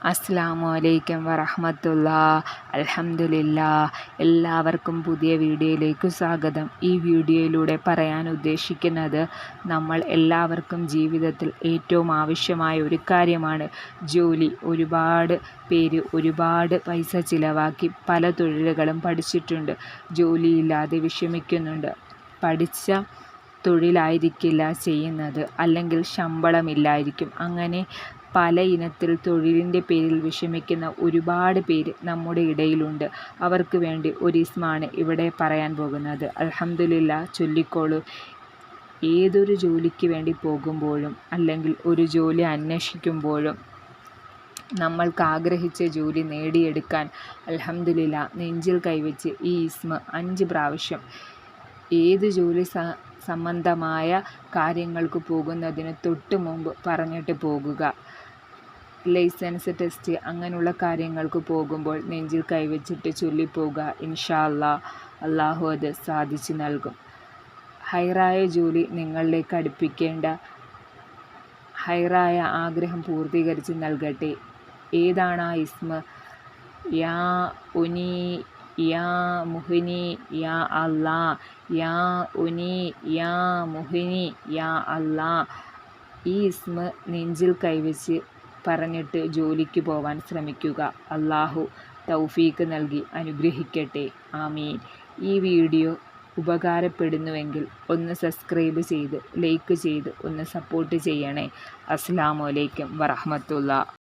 അസ്സലാമു അലൈക്കും വറഹ്മത്തുള്ളാഹി. അൽഹംദുലില്ലാഹ്. എല്ലാവർക്കും പുതിയ വീഡിയോയിലേക്ക് സ്വാഗതം. ഈ വീഡിയോയിലൂടെ പറയാൻ ഉദ്ദേശിക്കുന്നത് നമ്മൾ എല്ലാവർക്കും ജീവിതത്തിൽ ഏറ്റവും ആവശ്യമായ ഒരു കാര്യമാണ് ജോലി. ഒരുപാട് പേര് ഒരുപാട് പൈസ ചിലവാക്കി പല തൊഴിലുകളും പഠിച്ചിട്ടുണ്ട്. ജോലിയില്ലാതെ വിഷമിക്കുന്നുണ്ട്. പഠിച്ച തൊഴിലായിരിക്കില്ല ചെയ്യുന്നത്, അല്ലെങ്കിൽ ശമ്പളമില്ലായിരിക്കും. അങ്ങനെ പല ഇനത്തിൽ തൊഴിലിൻ്റെ പേരിൽ വിഷമിക്കുന്ന ഒരുപാട് പേര് നമ്മുടെ ഇടയിലുണ്ട്. അവർക്ക് വേണ്ടി ഒരു ഇസ്മാണ് ഇവിടെ പറയാൻ പോകുന്നത്. അൽഹംദുലില്ലാഹ് ചൊല്ലിക്കോളൂ. ഏതൊരു ജോലിക്ക് വേണ്ടി പോകുമ്പോഴും അല്ലെങ്കിൽ ഒരു ജോലി അന്വേഷിക്കുമ്പോഴും നമ്മൾക്ക് ആഗ്രഹിച്ച ജോലി നേടിയെടുക്കാൻ അൽഹംദുലില്ലാഹ് നെഞ്ചിൽ കൈവച്ച് ഈ ഇസ്മ 5 പ്രാവശ്യം ഏത് ജോലി സംബന്ധമായ കാര്യങ്ങൾക്ക് പോകുന്നതിന് തൊട്ട് മുമ്പ് പറഞ്ഞിട്ട് പോകുക. ലൈസൻസ് ടെസ്റ്റ് അങ്ങനെയുള്ള കാര്യങ്ങൾക്ക് പോകുമ്പോൾ നെഞ്ചിൽ കൈവച്ചിട്ട് ചൊല്ലിപ്പോവുക. ഇൻഷാ അല്ലാഹ് അള്ളാഹു അത് സാധിച്ചു നൽകും. ഹൈറായ ജോലി നിങ്ങളിലേക്ക് അടുപ്പിക്കേണ്ട ഹൈറായ ആഗ്രഹം പൂർത്തീകരിച്ച് നൽകട്ടെ. ഏതാണ് ആ ഇസ്മ? യാ ഉനി, യാ മുഹ്നി, യാ അല്ലാ. യാ ഉനി, യാ മുഹ്നി, യാ അല്ലാ. ഈ ഇസ്മ നെഞ്ചിൽ കൈവച്ച് പറഞ്ഞിട്ട് ജോലിക്ക് പോവാൻ ശ്രമിക്കുക. അള്ളാഹു തൗഫീക്ക് നൽകി അനുഗ്രഹിക്കട്ടെ. ആമീൻ. ഈ വീഡിയോ ഉപകാരപ്പെടുന്നുവെങ്കിൽ ഒന്ന് സബ്സ്ക്രൈബ് ചെയ്ത് ലൈക്ക് ചെയ്ത് ഒന്ന് സപ്പോർട്ട് ചെയ്യണേ. അസ്സലാമു അലൈക്കും വറഹ്മത്തുള്ളാഹി.